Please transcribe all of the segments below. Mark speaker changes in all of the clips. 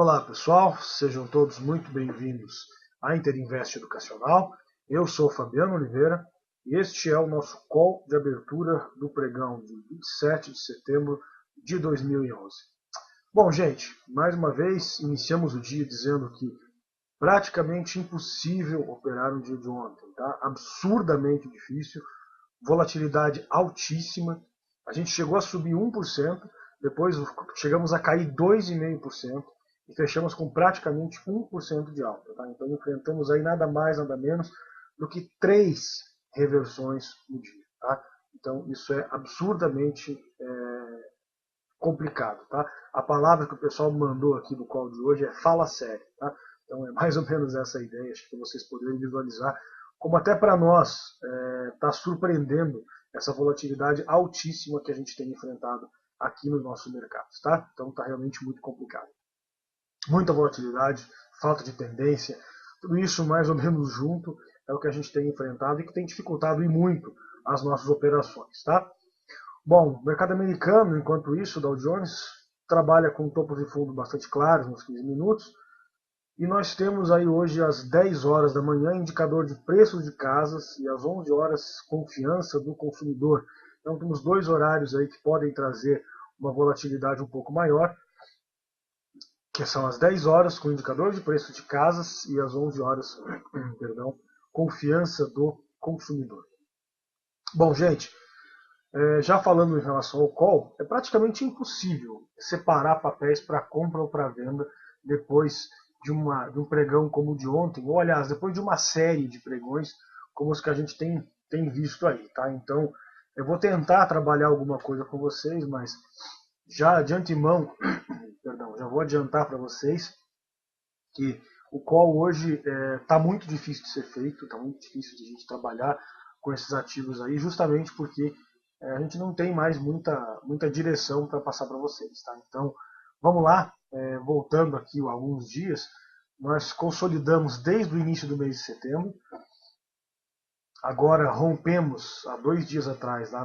Speaker 1: Olá pessoal, sejam todos muito bem-vindos à Interinvest Educacional. Eu sou Fabiano Oliveira e este é o nosso call de abertura do pregão de 27 de setembro de 2011. Bom, gente, mais uma vez iniciamos o dia dizendo que praticamente impossível operar no dia de ontem, tá? Absurdamente difícil, volatilidade altíssima. A gente chegou a subir 1%, depois chegamos a cair 2,5% e fechamos com praticamente 1% de alta. Tá? Então enfrentamos aí nada mais, nada menos do que 3 reversões no dia. Tá? Então isso é absurdamente complicado. Tá? A palavra que o pessoal mandou aqui no call de hoje é fala sério. Tá? Então é mais ou menos essa a ideia, acho que vocês poderem visualizar como até para nós está surpreendendo essa volatilidade altíssima que a gente tem enfrentado aqui nos nossos mercados. Tá? Então está realmente muito complicado. Muita volatilidade, falta de tendência, tudo isso mais ou menos junto é o que a gente tem enfrentado e que tem dificultado e muito as nossas operações. Tá? Bom, o mercado americano, enquanto isso, o Dow Jones trabalha com topos de fundo bastante claros nos 15 minutos. E nós temos aí hoje às 10 horas da manhã indicador de preços de casas e às 11 horas confiança do consumidor. Então temos dois horários aí que podem trazer uma volatilidade um pouco maior, que são às 10 horas com indicador de preços de casas e às 11 horas, perdão, confiança do consumidor. Bom, gente, já falando em relação ao call, é praticamente impossível separar papéis para compra ou para venda depois de um pregão como o de ontem, ou aliás, depois de uma série de pregões como os que a gente tem visto aí. Tá? Então, eu vou tentar trabalhar alguma coisa com vocês, mas já de antemão, perdão, já vou adiantar para vocês que o call hoje está muito difícil de ser feito, está muito difícil de a gente trabalhar com esses ativos aí, justamente porque a gente não tem mais muita direção para passar para vocês. Tá? Então, vamos lá, voltando aqui alguns dias, nós consolidamos desde o início do mês de setembro, agora rompemos, há 2 dias atrás, lá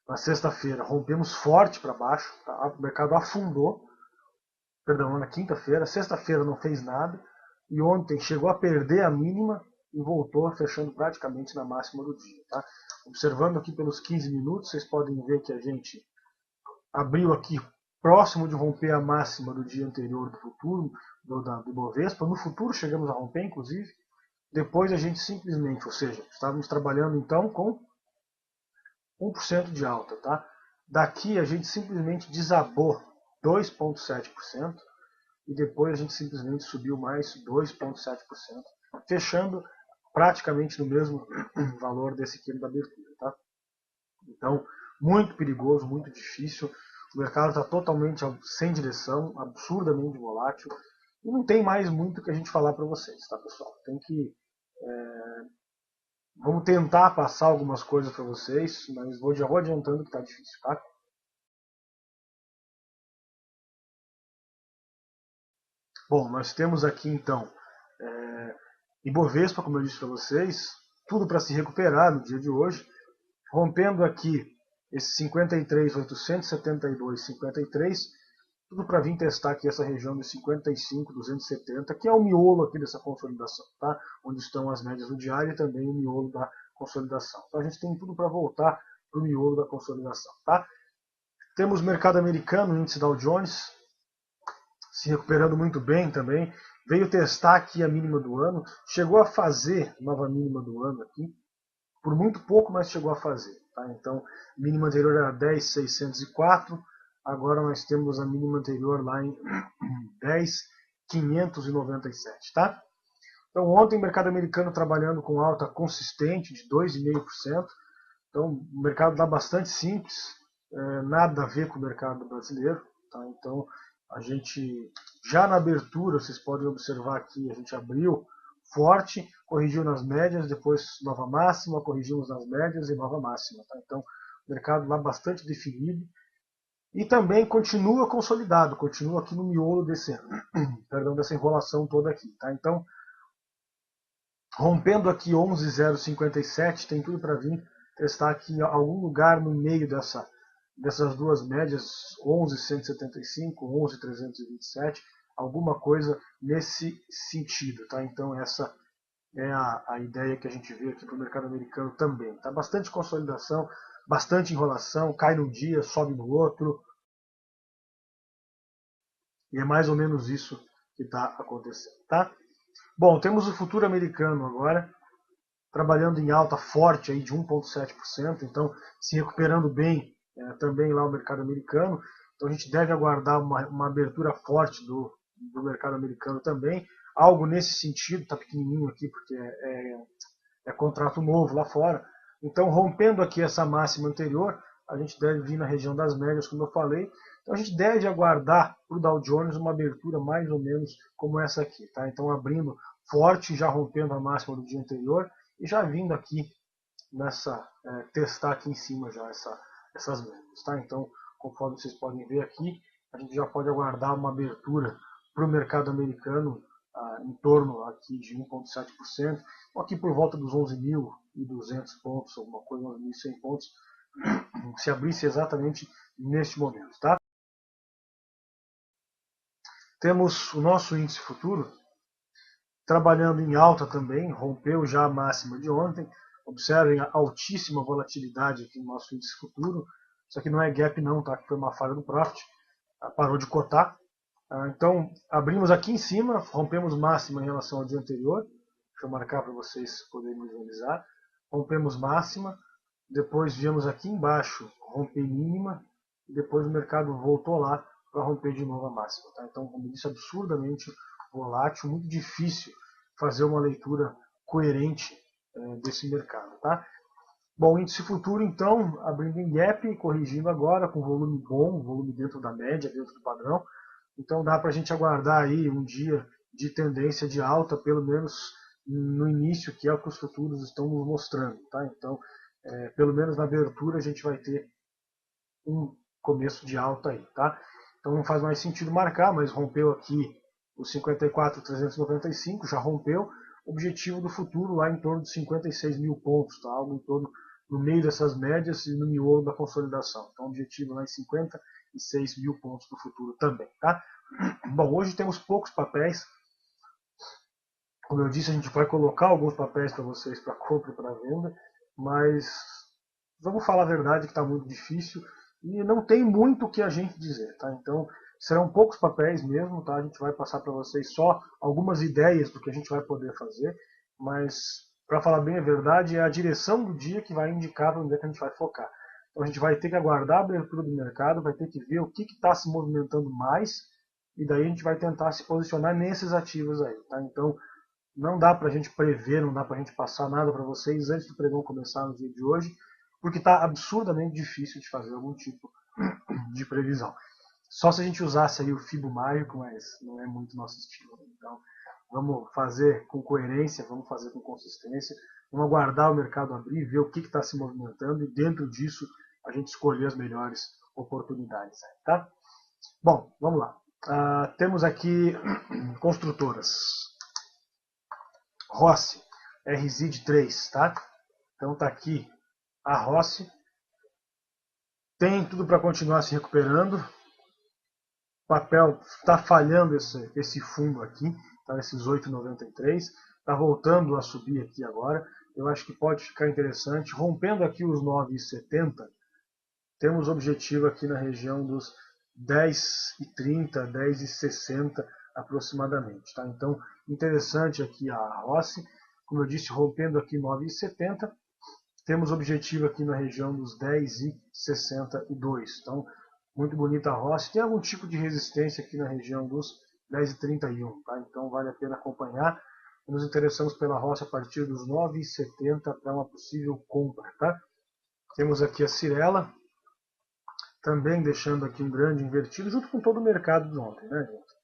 Speaker 1: na sexta-feira, rompemos forte para baixo, tá? O mercado afundou, perdão, na quinta-feira, sexta-feira não fez nada, e ontem chegou a perder a mínima e voltou fechando praticamente na máxima do dia. Tá? Observando aqui pelos 15 minutos, vocês podem ver que a gente abriu aqui próximo de romper a máxima do dia anterior do futuro, do Bovespa. No futuro chegamos a romper, inclusive. Depois a gente simplesmente, ou seja, estávamos trabalhando então com 1% de alta. Tá? Daqui a gente simplesmente desabou 2,7%. E depois a gente simplesmente subiu mais 2,7%, fechando praticamente no mesmo valor desse quilo da abertura. Tá? Então, muito perigoso, muito difícil. O mercado está totalmente sem direção, absurdamente volátil. E não tem mais muito que a gente falar para vocês, tá, pessoal? Tem que. Vamos tentar passar algumas coisas para vocês, mas já vou adiantando que está difícil, tá? Bom, nós temos aqui então Ibovespa, como eu disse para vocês, tudo para se recuperar no dia de hoje, rompendo aqui esse 53.872, 53, tudo para vir testar aqui essa região de 55.270, que é o miolo aqui dessa consolidação, tá? Onde estão as médias do diário e também o miolo da consolidação. Então a gente tem tudo para voltar para o miolo da consolidação, tá? Temos o mercado americano, o índice Dow Jones, se recuperando muito bem também, veio testar aqui a mínima do ano, chegou a fazer nova mínima do ano aqui, por muito pouco, mas chegou a fazer. Tá? Então, mínima anterior era 10.604, agora nós temos a mínima anterior lá em 10.597. Tá? Então, ontem o mercado americano trabalhando com alta consistente de 2,5%. Então, o mercado está bastante simples, nada a ver com o mercado brasileiro. Tá? Então, a gente, já na abertura, vocês podem observar aqui, a gente abriu forte, corrigiu nas médias, depois nova máxima, corrigimos nas médias e nova máxima. Tá? Então, o mercado lá bastante definido e também continua consolidado, continua aqui no miolo dessa enrolação toda aqui. Tá? Então, rompendo aqui 11.057, tem tudo para vir testar aqui algum lugar no meio dessas duas médias, 11.175, 11.327, alguma coisa nesse sentido, tá? Então essa é a ideia que a gente vê aqui para o mercado americano também. Tá bastante consolidação, bastante enrolação, cai num dia, sobe no outro, e é mais ou menos isso que está acontecendo, tá? Bom, temos o futuro americano agora, trabalhando em alta forte aí de 1,7%, então se recuperando bem também lá o mercado americano. Então a gente deve aguardar uma abertura forte do mercado americano também. Algo nesse sentido, está pequenininho aqui porque é contrato novo lá fora. Então, rompendo aqui essa máxima anterior, a gente deve vir na região das médias, como eu falei. Então, a gente deve aguardar para o Dow Jones uma abertura mais ou menos como essa aqui. Tá? Então, abrindo forte, já rompendo a máxima do dia anterior e já vindo aqui nessa testar aqui em cima já essas médias. Tá? Então, conforme vocês podem ver aqui, a gente já pode aguardar uma abertura para o mercado americano em torno aqui de 1,7%, aqui por volta dos 11.200 pontos, alguma coisa, 11.100 pontos, se abrisse exatamente neste momento. Tá? Temos o nosso índice futuro trabalhando em alta também, rompeu já a máxima de ontem. Observem a altíssima volatilidade aqui no nosso índice futuro. Isso aqui não é gap não, tá? Foi uma falha do Profit, parou de cotar. Então, abrimos aqui em cima, rompemos máxima em relação ao dia anterior. Deixa eu marcar para vocês poderem visualizar. Rompemos máxima, depois viemos aqui embaixo, romper mínima, e depois o mercado voltou lá para romper de novo a máxima. Tá? Então, como eu disse, absurdamente volátil, muito difícil fazer uma leitura coerente desse mercado. Tá? Bom, índice futuro, então, abrindo em gap, corrigindo agora, com volume bom, volume dentro da média, dentro do padrão. Então dá para a gente aguardar aí um dia de tendência de alta, pelo menos no início, que é o que os futuros estão nos mostrando. Tá? Então, pelo menos na abertura, a gente vai ter um começo de alta aí. Tá? Então não faz mais sentido marcar, mas rompeu aqui o 54.395, já rompeu. Objetivo do futuro lá em torno de 56 mil pontos, tá? Algo em torno no meio dessas médias e no miolo da consolidação. Então, objetivo lá em 56 mil pontos do futuro também. Tá? Bom, hoje temos poucos papéis. Como eu disse, a gente vai colocar alguns papéis para vocês para compra e para venda, mas vamos falar a verdade que está muito difícil e não tem muito o que a gente dizer. Tá? Então, serão poucos papéis mesmo. Tá? A gente vai passar para vocês só algumas ideias do que a gente vai poder fazer, mas para falar bem a verdade, é a direção do dia que vai indicar para onde é que a gente vai focar. Então a gente vai ter que aguardar a abertura do mercado, vai ter que ver o que está se movimentando mais, e daí a gente vai tentar se posicionar nesses ativos aí. Tá? Então não dá para a gente prever, não dá para a gente passar nada para vocês antes do pregão começar no dia de hoje, porque está absurdamente difícil de fazer algum tipo de previsão. Só se a gente usasse aí o Fibo mágico, mas não é muito nosso estilo. Então, vamos fazer com coerência, vamos fazer com consistência, vamos aguardar o mercado abrir, ver o que está se movimentando e dentro disso a gente escolher as melhores oportunidades. Tá? Bom, vamos lá. Temos aqui construtoras. Rossi, RZID 3, tá? Então tá aqui a Rossi. Tem tudo para continuar se recuperando. O papel está falhando esse fundo aqui, tá? Esses 8,93. Está voltando a subir aqui agora. Eu acho que pode ficar interessante. Rompendo aqui os 9,70, temos objetivo aqui na região dos 10,30, 10,60 aproximadamente. Tá? Então, interessante aqui a Rossi. Como eu disse, rompendo aqui 9,70. Temos objetivo aqui na região dos 10,62. Então, muito bonita a Rossi. Tem algum tipo de resistência aqui na região dos 10,31. Tá? Então, vale a pena acompanhar. Nos interessamos pela Rossi a partir dos 9,70 para uma possível compra. Tá? Temos aqui a Cirela, também deixando aqui um grande invertido, junto com todo o mercado de ontem. Né, gente?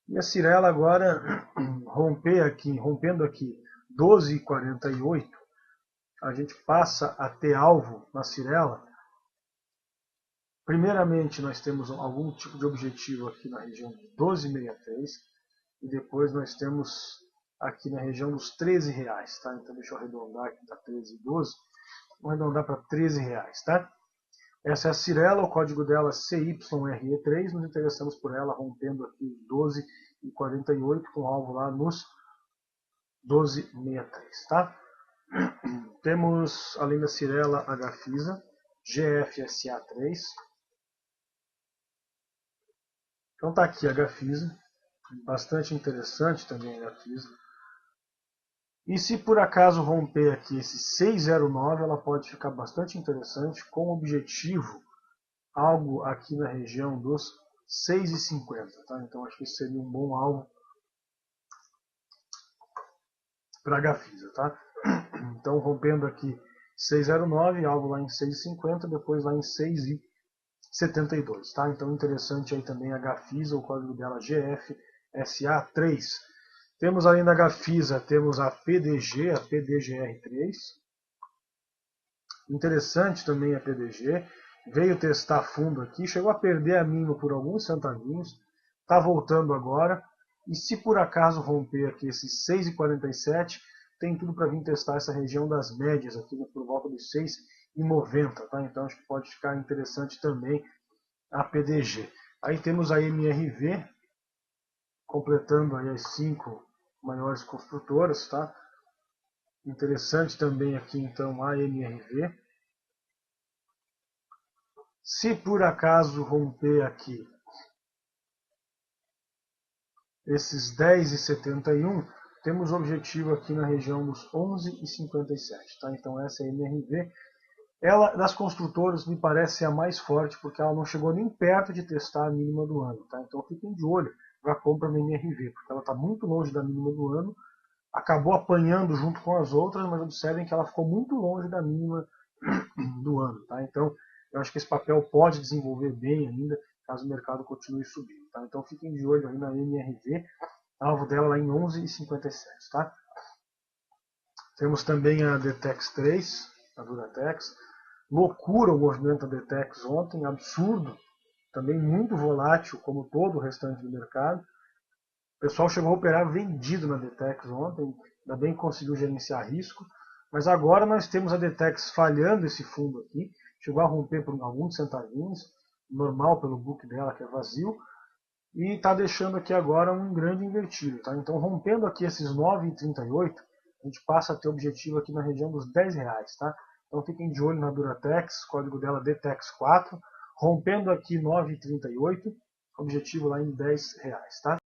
Speaker 1: E a Cirela agora rompendo aqui 12,48. A gente passa a ter alvo na Cirela. Primeiramente, nós temos algum tipo de objetivo aqui na região de 12,63 e depois nós temos aqui na região dos R$13. Tá? Então deixa eu arredondar aqui para 13,12. Vamos arredondar para R$13. Tá? Essa é a Cyrela, o código dela CYRE3, nos interessamos por ela rompendo aqui 12,48 com alvo lá nos 12,63, tá? Temos, além da Cyrela, a Gafisa, GFSA3. Então tá aqui a Gafisa, bastante interessante também a Gafisa. E se por acaso romper aqui esse 609, ela pode ficar bastante interessante com o objetivo algo aqui na região dos 6,50, tá? Então acho que esse seria um bom alvo para a Gafisa, tá? Então rompendo aqui 609, alvo lá em 6,50, depois lá em 6,72, tá? Então interessante aí também a Gafisa, o código dela GFSA3. Temos além da Gafisa, temos a PDG, a PDGR3. Interessante também a PDG. Veio testar fundo aqui, chegou a perder a mínima por alguns centavinhos, está voltando agora. E se por acaso romper aqui esses 6,47, tem tudo para vir testar essa região das médias aqui por volta dos 6,90, tá? Então acho que pode ficar interessante também a PDG. Aí temos a MRV, completando aí as 5 maiores construtoras, tá? Interessante também aqui então a MRV. Se por acaso romper aqui esses 10,71, temos objetivo aqui na região dos 11,57, tá? Então essa é a MRV. Ela, das construtoras, me parece a mais forte, porque ela não chegou nem perto de testar a mínima do ano, tá? Então fiquem de olho para a compra na MRV, porque ela está muito longe da mínima do ano, acabou apanhando junto com as outras, mas observem que ela ficou muito longe da mínima do ano, tá? Então eu acho que esse papel pode desenvolver bem ainda, caso o mercado continue subindo, tá? Então fiquem de olho aí na MRV, alvo dela lá em 11,57, tá? Temos também a Detex 3, a Duratex. Loucura o movimento da Detex ontem, absurdo, também muito volátil, como todo o restante do mercado. O pessoal chegou a operar vendido na Detex ontem, ainda bem que conseguiu gerenciar risco, mas agora nós temos a Detex falhando esse fundo aqui, chegou a romper por alguns centavinhos, normal pelo book dela que é vazio, e está deixando aqui agora um grande invertido, tá? Então rompendo aqui esses 9,38, a gente passa a ter objetivo aqui na região dos R$10, tá? Então fiquem de olho na Duratex, código dela DTEX4, rompendo aqui 9,38, objetivo lá em R$10, tá?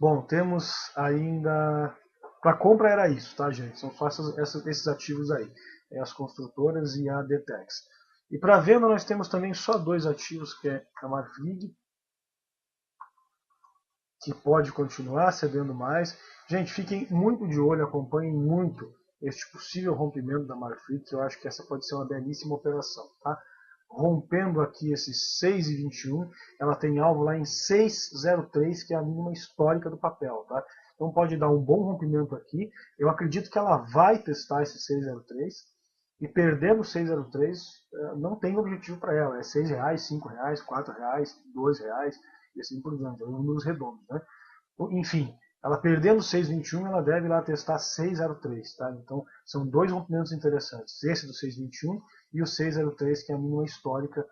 Speaker 1: Bom, temos ainda... Para compra era isso, tá, gente? São só esses ativos aí. As construtoras e a Detex. E para venda nós temos também só dois ativos, que é a Marfrig, que pode continuar cedendo mais. Gente, fiquem muito de olho, acompanhem muito este possível rompimento da Marfrig, que eu acho que essa pode ser uma belíssima operação, tá? Rompendo aqui esses 6,21, ela tem alvo lá em 6,03, que é a mínima histórica do papel, tá? Então pode dar um bom rompimento aqui. Eu acredito que ela vai testar esse 6,03 e perdendo 6,03 não tem objetivo para ela. É R$6, R$5, R$4, R$2 e assim por diante. Números redondos, né? Enfim, ela perdendo 6,21, ela deve lá testar 6,03, tá? Então são dois rompimentos interessantes. Esse do 6,21 e o 6,03, que é a mínima histórica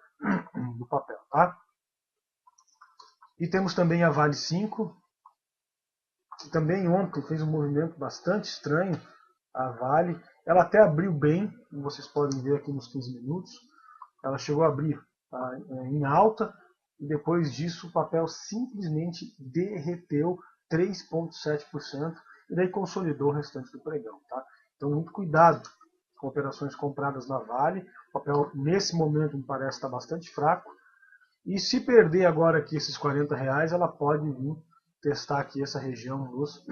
Speaker 1: do papel, tá? E temos também a Vale 5, que também ontem fez um movimento bastante estranho, a Vale. Ela até abriu bem, como vocês podem ver aqui nos 15 minutos. Ela chegou a abrir em alta, e depois disso o papel simplesmente derreteu 3,7% e daí consolidou o restante do pregão, tá? Então muito cuidado com operações compradas na Vale. O papel nesse momento me parece estar bastante fraco. E se perder agora aqui esses R$40, ela pode vir testar aqui essa região dos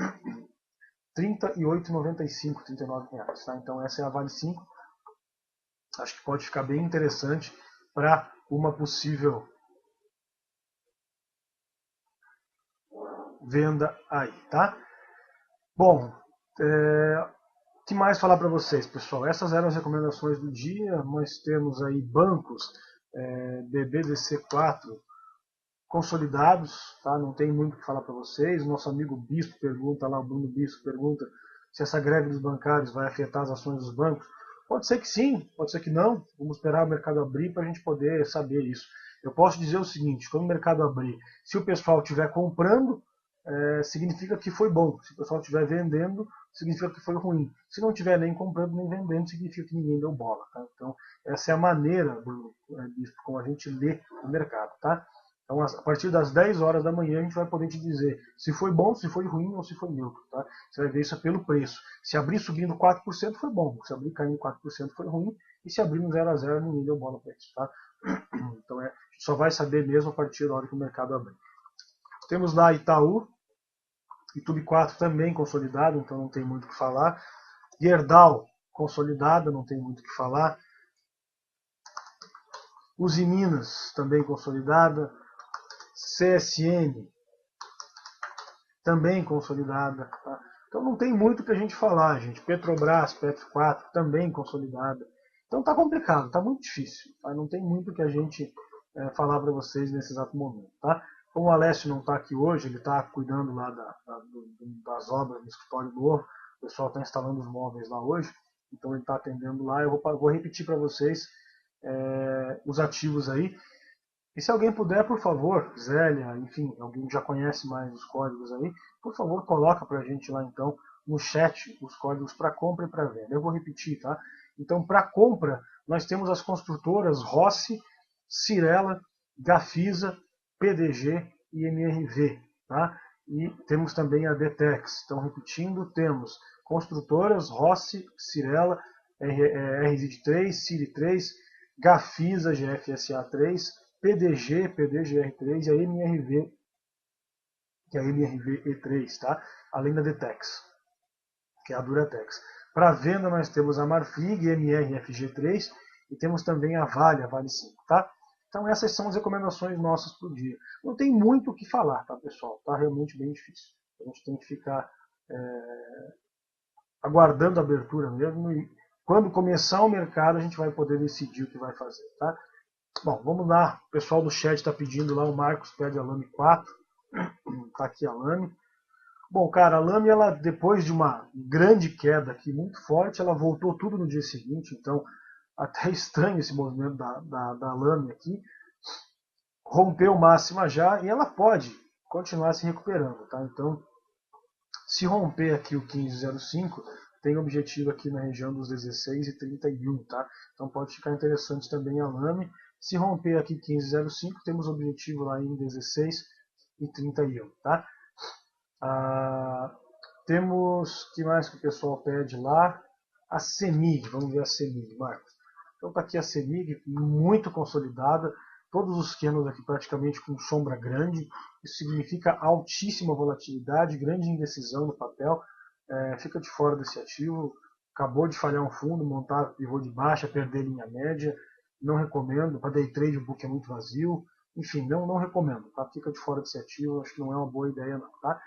Speaker 1: R$38,95, R$39, tá? Então essa é a Vale 5. Acho que pode ficar bem interessante para uma possível venda aí, tá? Bom, o que mais falar para vocês, pessoal? Essas eram as recomendações do dia. Nós temos aí bancos BBDC4 consolidados, tá? Não tem muito o que falar para vocês. Nosso amigo Bispo pergunta lá, o Bruno Bispo pergunta se essa greve dos bancários vai afetar as ações dos bancos. Pode ser que sim, pode ser que não. Vamos esperar o mercado abrir para a gente poder saber isso. Eu posso dizer o seguinte, quando o mercado abrir, se o pessoal estiver comprando, significa que foi bom. Se o pessoal estiver vendendo, significa que foi ruim. Se não estiver nem comprando nem vendendo, significa que ninguém deu bola. Tá? Então, essa é a maneira, Bruno, como a gente lê o mercado. Tá? Então, a partir das 10 horas da manhã, a gente vai poder te dizer se foi bom, se foi ruim ou se foi neutro. Tá? Você vai ver isso pelo preço. Se abrir subindo 4% foi bom. Se abrir caindo 4% foi ruim. E se abrir no 0 a 0 ninguém deu bola para isso. Tá? Então, a gente só vai saber mesmo a partir da hora que o mercado abrir. Temos lá Itaú, YouTube 4 também consolidado, então não tem muito o que falar. Gerdau, consolidada, não tem muito o que falar. Uzi Minas, também consolidada. CSN, também consolidada. Tá? Então não tem muito o que a gente falar, gente. Petrobras, Petro 4, também consolidada. Então tá complicado, tá muito difícil. Tá? Não tem muito o que a gente falar para vocês nesse exato momento. Tá? Como o Alessio não está aqui hoje, ele está cuidando lá das obras no escritório novo, o pessoal está instalando os móveis lá hoje, então ele está atendendo lá. Eu vou repetir para vocês os ativos aí. E se alguém puder, por favor, Zélia, enfim, alguém já conhece mais os códigos aí, por favor, coloca para a gente lá então no chat os códigos para compra e para venda. Eu vou repetir, tá? Então, para compra, nós temos as construtoras Rossi, Cirela, Gafisa, PDG e MRV, tá? E temos também a Detex. Então, repetindo, temos construtoras Rossi, Cirela, RZ3, Ciri3, Gafisa, GFSA3, PDG, PDGR3 e a MRV, que é a MRV E3, tá? Além da Detex, que é a Duratex. Para venda nós temos a Marfrig, MRFG3 e temos também a Vale 5, tá? Então essas são as recomendações nossas para o dia. Não tem muito o que falar, tá, pessoal? Tá realmente bem difícil. A gente tem que ficar aguardando a abertura mesmo e quando começar o mercado a gente vai poder decidir o que vai fazer, tá? Bom, vamos lá. O pessoal do chat está pedindo lá, o Marcos pede a Lame 4. Tá aqui a Lame. Bom, cara, a Lame, ela, depois de uma grande queda aqui, muito forte, ela voltou tudo no dia seguinte. Então, até estranho esse movimento da Lame aqui. Rompeu máxima já e ela pode continuar se recuperando, tá? Então, se romper aqui o 1505, tem objetivo aqui na região dos 16 e 31, tá? Então pode ficar interessante também a Lame. Se romper aqui 1505, temos objetivo lá em 16 e 31, tá? Temos, que mais que o pessoal pede lá? A CEMIG, vamos ver a CEMIG, Marcos. Então tá aqui a CEMIG, muito consolidada, todos os candles aqui praticamente com sombra grande, isso significa altíssima volatilidade, grande indecisão no papel, fica de fora desse ativo, acabou de falhar um fundo, montar pivô de baixa, perder linha média, não recomendo, para day trade o book é muito vazio, enfim, não recomendo, tá? Fica de fora desse ativo, acho que não é uma boa ideia não, tá?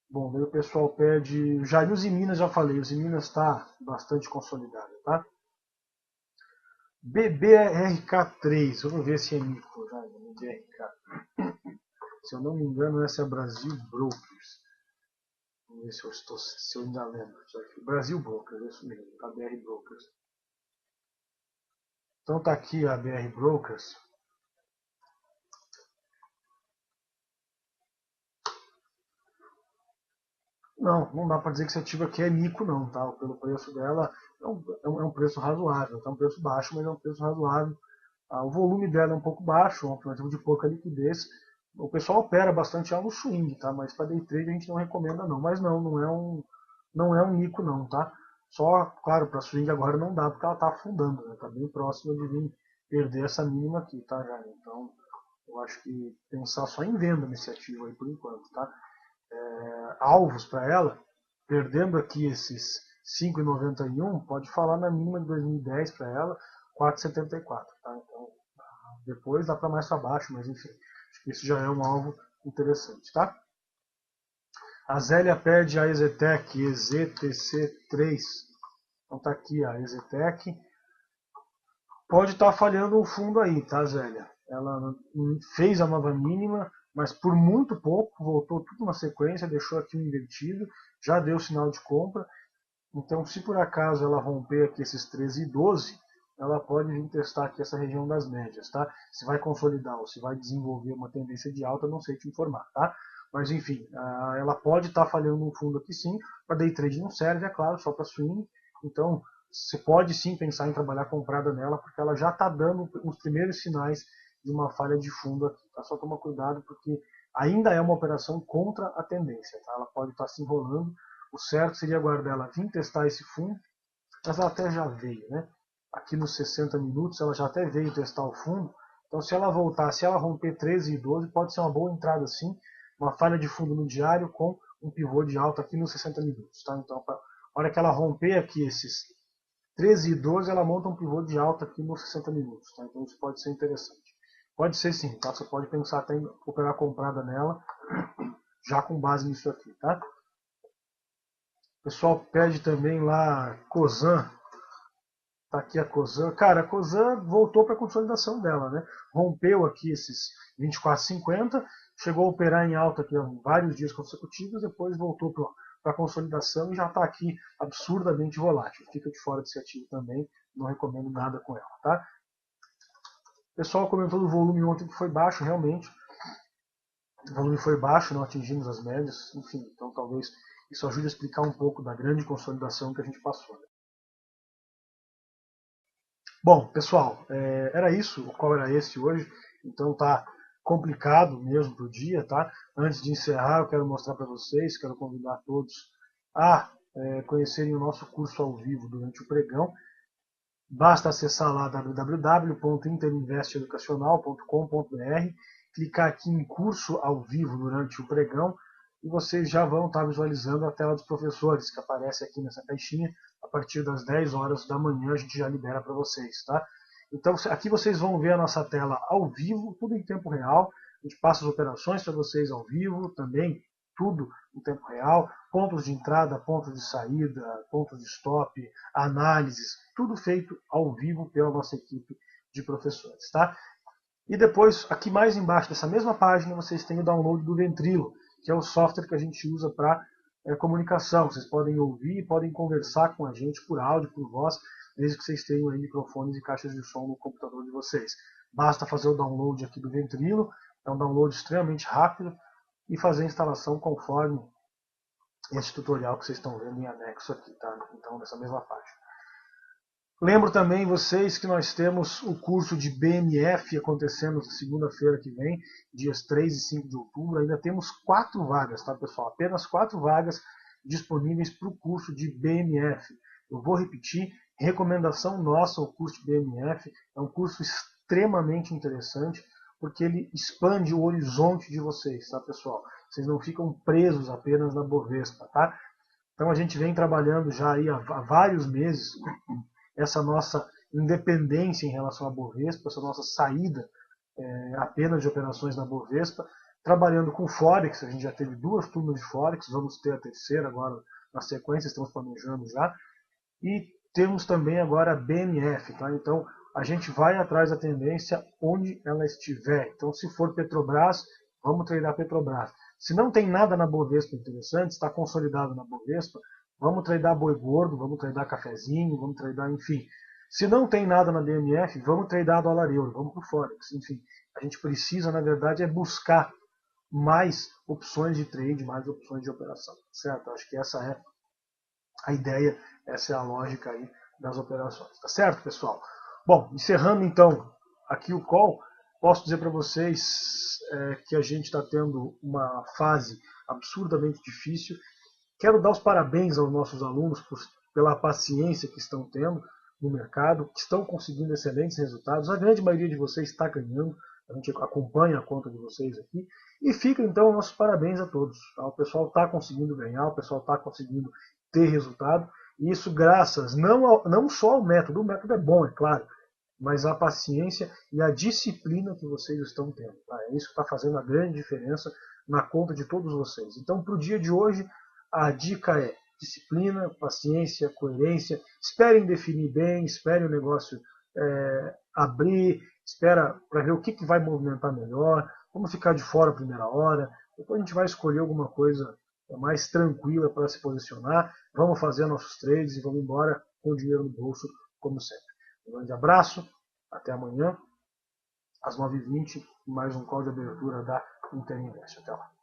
Speaker 1: Bom, daí o pessoal pede, já e os Minas já falei, os Minas está bastante consolidado, tá? BBRK3, vamos ver se é mico já, BBRK. Se eu não me engano, essa é Brasil Brokers. Vamos ver se eu ainda lembro. Brasil Brokers, é isso mesmo, tá? BR Brokers. Então tá aqui a BR Brokers. Não dá para dizer que esse ativo aqui é mico não, tá? Pelo preço dela, é um preço razoável, tá? Um preço baixo, mas é um preço razoável. O volume dela é um pouco baixo, é um ativo de pouca liquidez. O pessoal opera bastante ela no swing, tá? Mas para day trade a gente não recomenda não. Mas não é um mico não, tá? Só, claro, para swing agora não dá porque ela está afundando, né? Tá bem próxima de vir perder essa mínima aqui, tá, já? Então, eu acho que pensar só em venda nesse ativo aí por enquanto, tá? Alvos para ela, perdendo aqui esses 5,91, pode falar na mínima de 2010 para ela, 4,74, tá? Então, depois dá para mais para baixo, mas enfim, acho que isso já é um alvo interessante, tá? A Zélia pede a Exetec, EZTC3. Então tá aqui a Exetec. Pode estar falhando o fundo aí, tá, Zélia? Ela fez a nova mínima, mas por muito pouco, voltou tudo na sequência, deixou aqui um invertido, já deu sinal de compra. Então, se por acaso ela romper aqui esses 13,12, ela pode vir testar aqui essa região das médias, tá? Se vai consolidar ou se vai desenvolver uma tendência de alta, não sei te informar, tá? Mas enfim, ela pode estar falhando um fundo aqui sim. Para day trade não serve, é claro, só para swing. Então, você pode sim pensar em trabalhar comprada nela, porque ela já está dando os primeiros sinais de uma falha de fundo aqui, tá? Só toma cuidado, porque ainda é uma operação contra a tendência, tá? Ela pode estar se enrolando. O certo seria aguardar ela vir testar esse fundo, mas ela até já veio, né? Aqui nos 60 minutos ela já até veio testar o fundo. Então, se ela voltar, se ela romper 13,12, pode ser uma boa entrada sim, uma falha de fundo no diário com um pivô de alta aqui nos 60 minutos, tá? Então, na hora que ela romper aqui esses 13,12, ela monta um pivô de alta aqui nos 60 minutos, tá? Então isso pode ser interessante. Pode ser sim, tá? Você pode pensar até em operar comprada nela, já com base nisso aqui, tá? O pessoal pede também lá Cosan. Tá aqui a Cosan. Cara, a Cosan voltou para a consolidação dela, né? Rompeu aqui esses 24,50, chegou a operar em alta aqui há vários dias consecutivos, depois voltou para a consolidação e já está aqui absurdamente volátil. Fica de fora desse ativo também, não recomendo nada com ela, tá? O pessoal comentou do volume ontem que foi baixo, realmente. O volume foi baixo, não atingimos as médias, enfim, então talvez isso ajude a explicar um pouco da grande consolidação que a gente passou, né? Bom, pessoal, era isso, o qual era esse hoje, então tá complicado mesmo pro dia, tá? Antes de encerrar, eu quero mostrar para vocês, quero convidar todos a conhecerem o nosso curso ao vivo durante o pregão. Basta acessar lá www.interinvesteeducacional.com.br, clicar aqui em curso ao vivo durante o pregão e vocês já vão estar visualizando a tela dos professores que aparece aqui nessa caixinha. A partir das 10 horas da manhã a gente já libera para vocês, tá? Então aqui vocês vão ver a nossa tela ao vivo, tudo em tempo real. A gente passa as operações para vocês ao vivo também, tudo em tempo real, pontos de entrada, pontos de saída, pontos de stop, análises, tudo feito ao vivo pela nossa equipe de professores, tá? E depois, aqui mais embaixo dessa mesma página, vocês têm o download do Ventrilo, que é o software que a gente usa para comunicação. Vocês podem ouvir e podem conversar com a gente por áudio, por voz, desde que vocês tenham aí microfones e caixas de som no computador de vocês. Basta fazer o download aqui do Ventrilo, é um download extremamente rápido, e fazer a instalação conforme esse tutorial que vocês estão vendo em anexo aqui, tá? Então, nessa mesma página. Lembro também vocês que nós temos o curso de BMF acontecendo segunda-feira que vem, dias 3 e 5 de outubro. Ainda temos 4 vagas, tá, pessoal? Apenas 4 vagas disponíveis para o curso de BMF. Eu vou repetir, recomendação nossa, o curso de BMF é um curso extremamente interessante, porque ele expande o horizonte de vocês, tá, pessoal? Vocês não ficam presos apenas na Bovespa, tá? Então a gente vem trabalhando já aí há vários meses essa nossa independência em relação à Bovespa, essa nossa saída apenas de operações na Bovespa, trabalhando com Forex. A gente já teve 2 turmas de Forex, vamos ter a terceira agora na sequência, estamos planejando já, e temos também agora a BMF, tá? Então a gente vai atrás da tendência onde ela estiver. Então, se for Petrobras, vamos treinar Petrobras. Se não tem nada na Bovespa interessante, está consolidado na Bovespa, vamos treinar boi gordo, vamos treinar cafezinho, vamos treinar, enfim. Se não tem nada na BMF, vamos treinar dólar euro, vamos para o Forex. Enfim, a gente precisa, na verdade, é buscar mais opções de trade, mais opções de operação, certo? Acho que essa é a ideia, essa é a lógica aí das operações, tá certo, pessoal? Bom, encerrando então aqui o call, posso dizer para vocês que a gente está tendo uma fase absurdamente difícil. Quero dar os parabéns aos nossos alunos pela paciência que estão tendo no mercado, que estão conseguindo excelentes resultados. A grande maioria de vocês está ganhando, a gente acompanha a conta de vocês aqui. E fica então nossos parabéns a todos. O pessoal está conseguindo ganhar, o pessoal está conseguindo ter resultado. E isso graças não só ao método, o método é bom, é claro, mas a paciência e a disciplina que vocês estão tendo. Tá? É isso que está fazendo a grande diferença na conta de todos vocês. Então, para o dia de hoje, a dica é disciplina, paciência, coerência. Esperem definir bem, esperem o negócio abrir, espera para ver o que vai movimentar melhor. Vamos ficar de fora a primeira hora. Depois a gente vai escolher alguma coisa mais tranquila para se posicionar. Vamos fazer nossos trades e vamos embora com o dinheiro no bolso, como sempre. Um grande abraço, até amanhã, às 9h20, mais um call de abertura da Interinvest. Até lá.